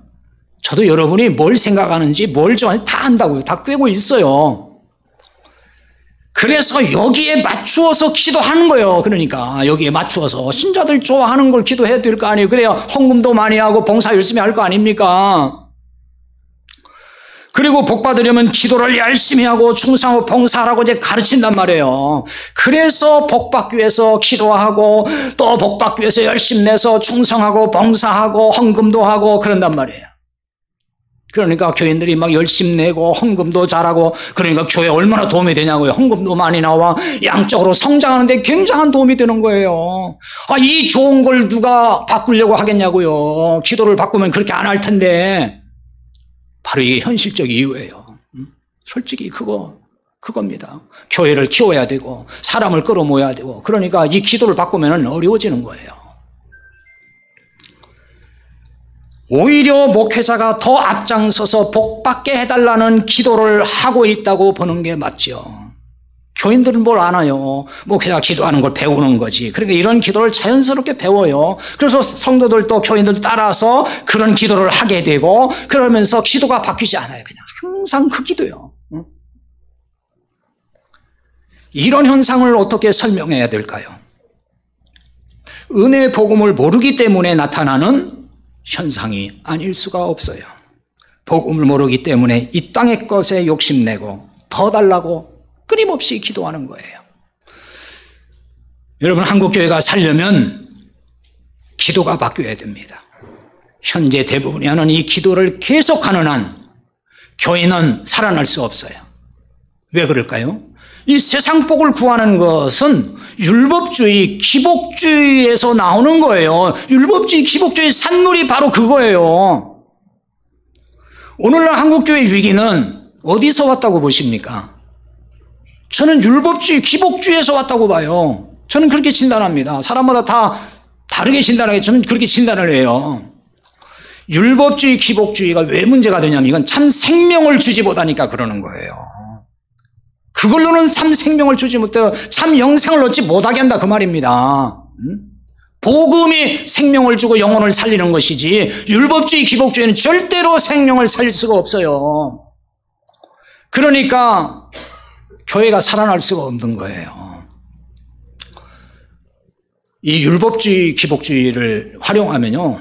[SPEAKER 1] 저도 여러분이 뭘 생각하는지 뭘 좋아하는지 다 안다고요. 다 꿰고 있어요. 그래서 여기에 맞추어서 기도하는 거예요. 그러니까 여기에 맞추어서 신자들 좋아하는 걸 기도해야 될 거 아니에요. 그래야 헌금도 많이 하고 봉사 열심히 할 거 아닙니까? 그리고 복 받으려면 기도를 열심히 하고 충성하고 봉사하라고 이제 가르친단 말이에요. 그래서 복 받기 위해서 기도하고 또 복 받기 위해서 열심히 내서 충성하고 봉사하고 헌금도 하고 그런단 말이에요. 그러니까 교인들이 막 열심히 내고 헌금도 잘하고 그러니까 교회에 얼마나 도움이 되냐고요. 헌금도 많이 나와 양적으로 성장하는데 굉장한 도움이 되는 거예요. 이 좋은 걸 누가 바꾸려고 하겠냐고요. 기도를 바꾸면 그렇게 안 할 텐데. 바로 이게 현실적 이유예요. 솔직히 그겁니다. 교회를 키워야 되고 사람을 끌어모아야 되고 그러니까 이 기도를 바꾸면 어려워지는 거예요. 오히려 목회자가 더 앞장서서 복받게 해달라는 기도를 하고 있다고 보는 게 맞죠. 교인들은 뭘 아나요? 목회자가 기도하는 걸 배우는 거지. 그러니까 이런 기도를 자연스럽게 배워요. 그래서 성도들도 교인들도 따라서 그런 기도를 하게 되고 그러면서 기도가 바뀌지 않아요. 그냥 항상 그 기도요. 이런 현상을 어떻게 설명해야 될까요? 은혜 복음을 모르기 때문에 나타나는 현상이 아닐 수가 없어요. 복음을 모르기 때문에 이 땅의 것에 욕심내고 더 달라고 끊임없이 기도하는 거예요. 여러분, 한국교회가 살려면 기도가 바뀌어야 됩니다. 현재 대부분이 하는 이 기도를 계속하는 한 교회는 살아날 수 없어요. 왜 그럴까요? 이 세상 복을 구하는 것은 율법주의, 기복주의에서 나오는 거예요. 율법주의, 기복주의 산물이 바로 그거예요. 오늘날 한국교회 위기는 어디서 왔다고 보십니까? 저는 율법주의, 기복주의에서 왔다고 봐요. 저는 그렇게 진단합니다. 사람마다 다 다르게 진단하게 저는 그렇게 진단을 해요. 율법주의, 기복주의가 왜 문제가 되냐면 이건 참 생명을 주지 못하니까 그러는 거예요. 그걸로는 참 생명을 주지 못해요. 참 영생을 얻지 못하게 한다 그 말입니다. 복음이 생명을 주고 영혼을 살리는 것이지 율법주의, 기복주의는 절대로 생명을 살릴 수가 없어요. 그러니까 교회가 살아날 수가 없는 거예요. 이 율법주의, 기복주의를 활용하면요,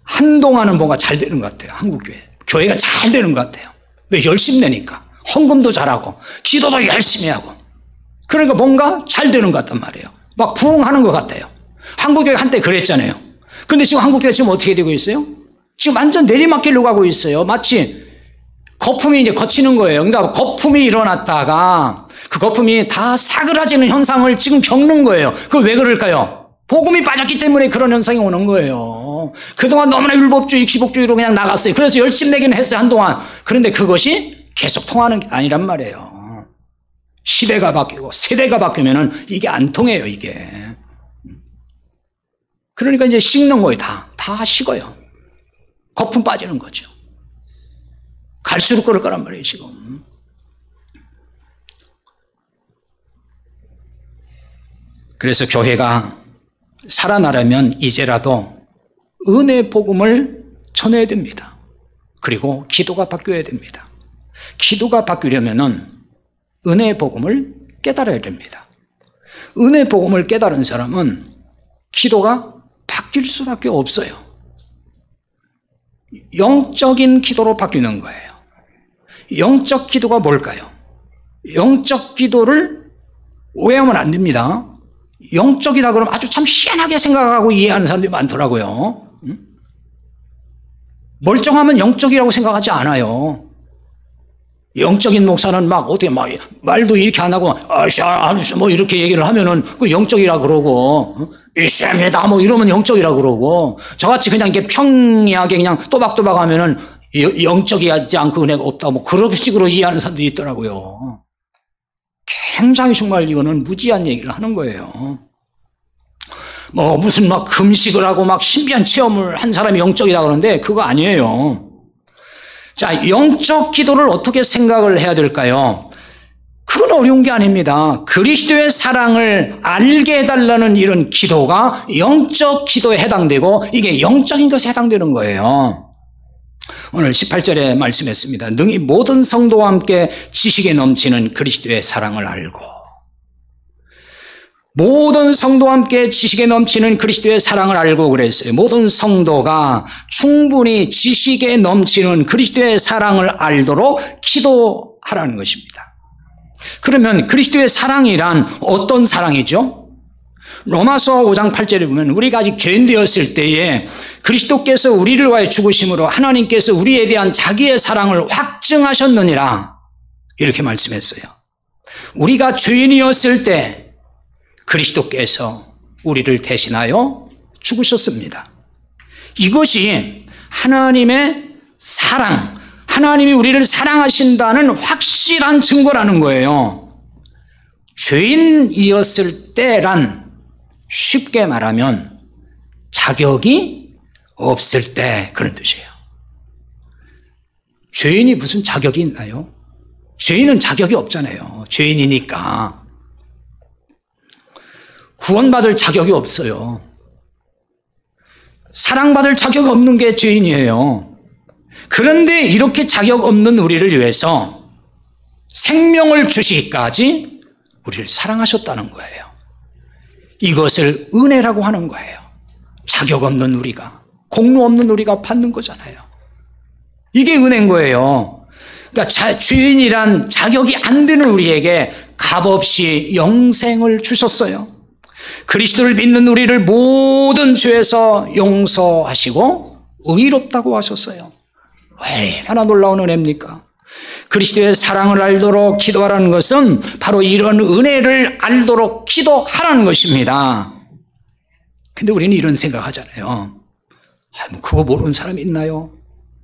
[SPEAKER 1] 한동안은 뭔가 잘 되는 것 같아요. 한국교회. 교회가 잘 되는 것 같아요. 왜? 열심히 내니까. 헌금도 잘하고 기도도 열심히 하고 그러니까 뭔가 잘 되는 것 같단 말이에요. 막 부흥하는 것 같아요. 한국교회 한때 그랬잖아요. 그런데 지금 한국교회 지금 어떻게 되고 있어요? 지금 완전 내리막길로 가고 있어요. 마치 거품이 이제 거치는 거예요. 그러니까 거품이 일어났다가 그 거품이 다 사그라지는 현상을 지금 겪는 거예요. 그거 왜 그럴까요? 복음이 빠졌기 때문에 그런 현상이 오는 거예요. 그동안 너무나 율법주의, 기복주의로 그냥 나갔어요. 그래서 열심히 내기는 했어요, 한동안. 그런데 그것이 계속 통하는 게 아니란 말이에요. 시대가 바뀌고 세대가 바뀌면은 이게 안 통해요, 이게. 그러니까 이제 식는 거예요, 다 식어요. 거품 빠지는 거죠. 갈수록 그럴 거란 말이에요, 지금. 그래서 교회가 살아나려면 이제라도 은혜 복음을 전해야 됩니다. 그리고 기도가 바뀌어야 됩니다. 기도가 바뀌려면은 은혜 복음을 깨달아야 됩니다. 은혜 복음을 깨달은 사람은 기도가 바뀔 수밖에 없어요. 영적인 기도로 바뀌는 거예요. 영적 기도가 뭘까요? 영적 기도를 오해하면 안 됩니다. 영적이다 그러면 아주 참 희한하게 생각하고 이해하는 사람들이 많더라고요. 멀쩡하면 영적이라고 생각하지 않아요. 영적인 목사는 막 어떻게 막 말도 이렇게 안 하고 뭐 이렇게 얘기를 하면은 그 영적이라 그러고 이쌤이다 뭐 이러면 영적이라 그러고 저같이 그냥 이렇게 평이하게 그냥 또박또박 하면은 영적이지 않고 은혜가 없다 뭐 그런 식으로 이해하는 사람들이 있더라고요. 굉장히 정말 이거는 무지한 얘기를 하는 거예요. 뭐 무슨 막 금식을 하고 막 신비한 체험을 한 사람이 영적이다 그러는데 그거 아니에요. 자, 영적 기도를 어떻게 생각을 해야 될까요? 그건 어려운 게 아닙니다. 그리스도의 사랑을 알게 해달라는 이런 기도가 영적 기도에 해당되고 이게 영적인 것에 해당되는 거예요. 오늘 18절에 말씀했습니다. 능히 모든 성도와 함께 지식에 넘치는 그리스도의 사랑을 알고 모든 성도와 함께 지식에 넘치는 그리스도의 사랑을 알고 그랬어요. 모든 성도가 충분히 지식에 넘치는 그리스도의 사랑을 알도록 기도하라는 것입니다. 그러면 그리스도의 사랑이란 어떤 사랑이죠? 로마서 5장 8절에 보면 우리가 아직 죄인 되었을 때에 그리스도께서 우리를 위하여 죽으심으로 하나님께서 우리에 대한 자기의 사랑을 확증하셨느니라 이렇게 말씀했어요. 우리가 죄인이었을 때 그리스도께서 우리를 대신하여 죽으셨습니다. 이것이 하나님의 사랑, 하나님이 우리를 사랑하신다는 확실한 증거라는 거예요. 죄인이었을 때란 쉽게 말하면 자격이 없을 때 그런 뜻이에요. 죄인이 무슨 자격이 있나요? 죄인은 자격이 없잖아요. 죄인이니까. 구원받을 자격이 없어요. 사랑받을 자격이 없는 게 죄인이에요. 그런데 이렇게 자격 없는 우리를 위해서 생명을 주시기까지 우리를 사랑하셨다는 거예요. 이것을 은혜라고 하는 거예요. 자격 없는 우리가, 공로 없는 우리가 받는 거잖아요. 이게 은혜인 거예요. 그러니까 주인이란 자격이 안 되는 우리에게 값없이 영생을 주셨어요. 그리스도를 믿는 우리를 모든 죄에서 용서하시고 의롭다고 하셨어요. 얼마나 놀라운 은혜입니까? 그리스도의 사랑을 알도록 기도하라는 것은 바로 이런 은혜를 알도록 기도하라는 것입니다. 근데 우리는 이런 생각하잖아요. 뭐 그거 모르는 사람이 있나요?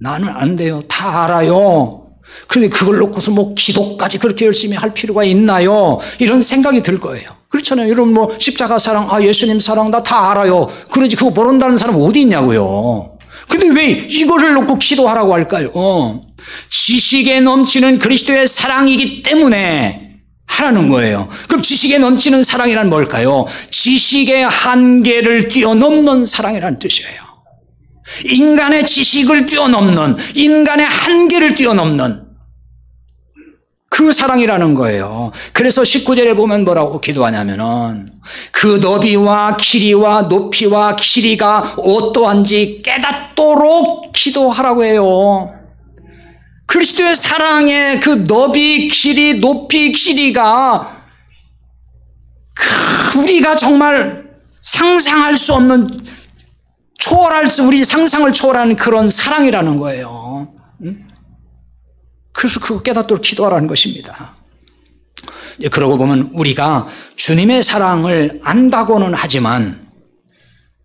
[SPEAKER 1] 나는 안 돼요. 다 알아요. 그런데 그걸 놓고서 뭐 기도까지 그렇게 열심히 할 필요가 있나요? 이런 생각이 들 거예요. 그렇잖아요. 여러분 뭐 십자가 사랑, 예수님 사랑 나 다 알아요. 그러지 그거 모른다는 사람 어디 있냐고요. 근데 왜 이거를 놓고 기도하라고 할까요? 지식에 넘치는 그리스도의 사랑이기 때문에 하라는 거예요. 그럼 지식에 넘치는 사랑이란 뭘까요? 지식의 한계를 뛰어넘는 사랑이라는 뜻이에요. 인간의 지식을 뛰어넘는, 인간의 한계를 뛰어넘는 그 사랑이라는 거예요. 그래서 19절에 보면 뭐라고 기도하냐면은 그 너비와 길이와 높이와 길이가 어떠한지 깨닫도록 기도하라고 해요. 그리스도의 사랑의 그 너비, 길이, 높이, 길이가 우리가 정말 상상할 수 없는 우리 상상을 초월하는 그런 사랑이라는 거예요. 그래서 그거 깨닫도록 기도하라는 것입니다. 그러고 보면 우리가 주님의 사랑을 안다고는 하지만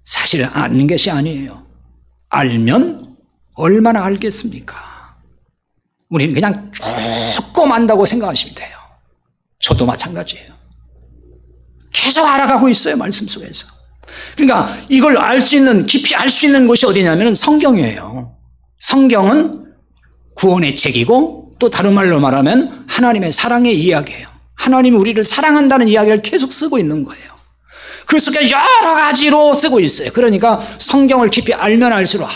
[SPEAKER 1] 사실 아는 것이 아니에요. 알면 얼마나 알겠습니까? 우리는 그냥 조금 안다고 생각하시면 돼요. 저도 마찬가지예요. 계속 알아가고 있어요, 말씀 속에서. 그러니까 이걸 알 수 있는, 깊이 알 수 있는 곳이 어디냐면 성경이에요. 성경은 구원의 책이고 또 다른 말로 말하면 하나님의 사랑의 이야기예요. 하나님이 우리를 사랑한다는 이야기를 계속 쓰고 있는 거예요. 그래서 여러 가지로 쓰고 있어요. 그러니까 성경을 깊이 알면 알수록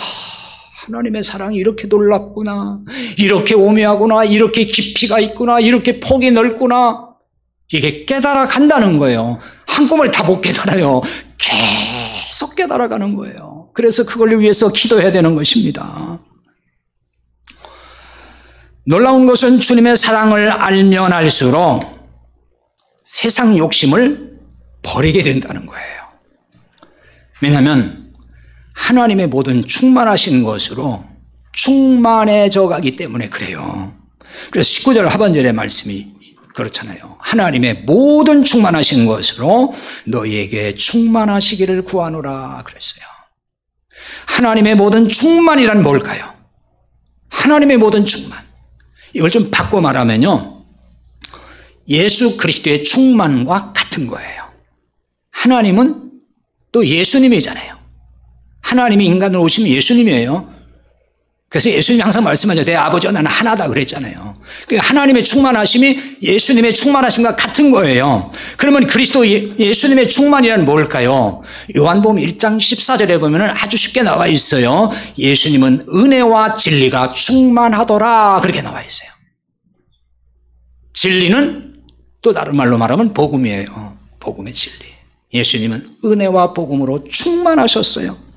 [SPEAKER 1] 하나님의 사랑이 이렇게 놀랍구나, 이렇게 오묘하구나, 이렇게 깊이가 있구나, 이렇게 폭이 넓구나, 이게 깨달아 간다는 거예요. 한꺼번에 다 못 깨달아요. 계속 깨달아가는 거예요. 그래서 그걸 위해서 기도해야 되는 것입니다. 놀라운 것은 주님의 사랑을 알면 알수록 세상 욕심을 버리게 된다는 거예요. 왜냐하면 하나님의 모든 충만하신 것으로 충만해져 가기 때문에 그래요. 그래서 19절 하반절의 말씀이 그렇잖아요. 하나님의 모든 충만하신 것으로 너희에게 충만하시기를 구하노라 그랬어요. 하나님의 모든 충만이란 뭘까요? 하나님의 모든 충만. 이걸 좀 바꿔 말하면요, 예수 그리스도의 충만과 같은 거예요. 하나님은 또 예수님이잖아요. 하나님이 인간으로 오시면 예수님이에요. 그래서 예수님이 항상 말씀하죠. 내 아버지와 나는 하나다 그랬잖아요. 하나님의 충만하심이 예수님의 충만하심과 같은 거예요. 그러면 그리스도 예수님의 충만이란 뭘까요? 요한복음 1장 14절에 보면 아주 쉽게 나와 있어요. 예수님은 은혜와 진리가 충만하더라 그렇게 나와 있어요. 진리는 또 다른 말로 말하면 복음이에요. 복음의 진리. 예수님은 은혜와 복음으로 충만하셨어요.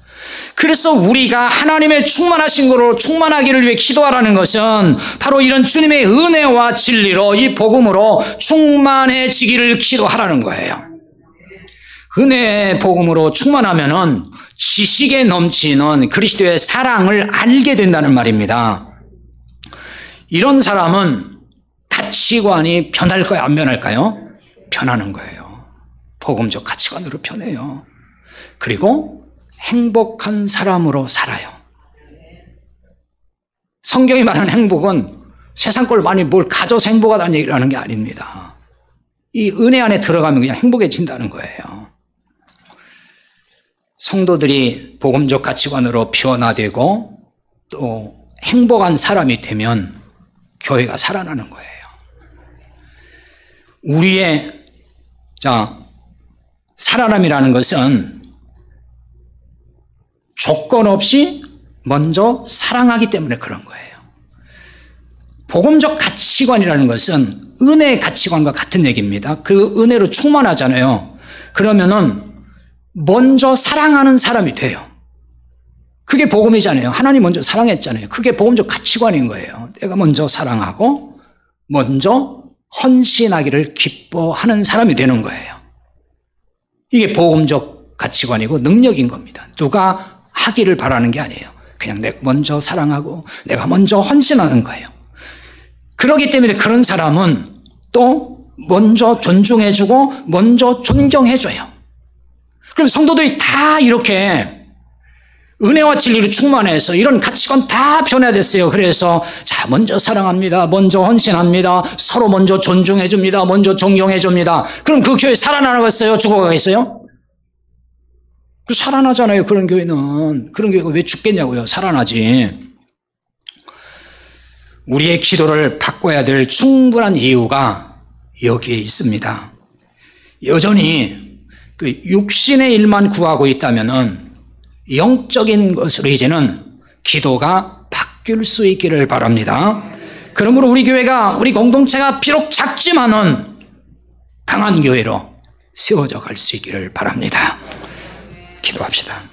[SPEAKER 1] 그래서 우리가 하나님의 충만하신 거로 충만하기를 위해 기도하라는 것은 바로 이런 주님의 은혜와 진리로, 이 복음으로 충만해지기를 기도하라는 거예요. 은혜의 복음으로 충만하면은 지식에 넘치는 그리스도의 사랑을 알게 된다는 말입니다. 이런 사람은 가치관이 변할까요? 안 변할까요? 변하는 거예요. 복음적 가치관으로 변해요. 그리고 행복한 사람으로 살아요. 성경이 말하는 행복은 세상 걸 많이 뭘 가져서 행복하다는 얘기를 하는 게 아닙니다. 이 은혜 안에 들어가면 그냥 행복해진다는 거예요. 성도들이 복음적 가치관으로 변화되고 또 행복한 사람이 되면 교회가 살아나는 거예요. 우리의 살아남이라는 것은 조건 없이 먼저 사랑하기 때문에 그런 거예요. 복음적 가치관이라는 것은 은혜의 가치관과 같은 얘기입니다. 그 은혜로 충만하잖아요. 그러면은 먼저 사랑하는 사람이 돼요. 그게 복음이잖아요. 하나님 먼저 사랑했잖아요. 그게 복음적 가치관인 거예요. 내가 먼저 사랑하고 먼저 헌신하기를 기뻐하는 사람이 되는 거예요. 이게 복음적 가치관이고 능력인 겁니다. 누가 하기를 바라는 게 아니에요. 그냥 내가 먼저 사랑하고 내가 먼저 헌신하는 거예요. 그렇기 때문에 그런 사람은 또 먼저 존중해주고 먼저 존경해줘요. 그럼 성도들이 다 이렇게 은혜와 진리로 충만해서 이런 가치관 다 변화됐어요. 그래서 자, 먼저 사랑합니다. 먼저 헌신합니다. 서로 먼저 존중해줍니다. 먼저 존경해줍니다. 그럼 그 교회 살아나겠어요? 죽어가겠어요? 살아나잖아요. 그런 교회는. 그런 교회가 왜 죽겠냐고요. 살아나지. 우리의 기도를 바꿔야 될 충분한 이유가 여기에 있습니다. 여전히 그 육신의 일만 구하고 있다면은 영적인 것으로 이제는 기도가 바뀔 수 있기를 바랍니다. 그러므로 우리 교회가, 우리 공동체가 비록 작지만은 강한 교회로 세워져 갈 수 있기를 바랍니다. 기도합시다.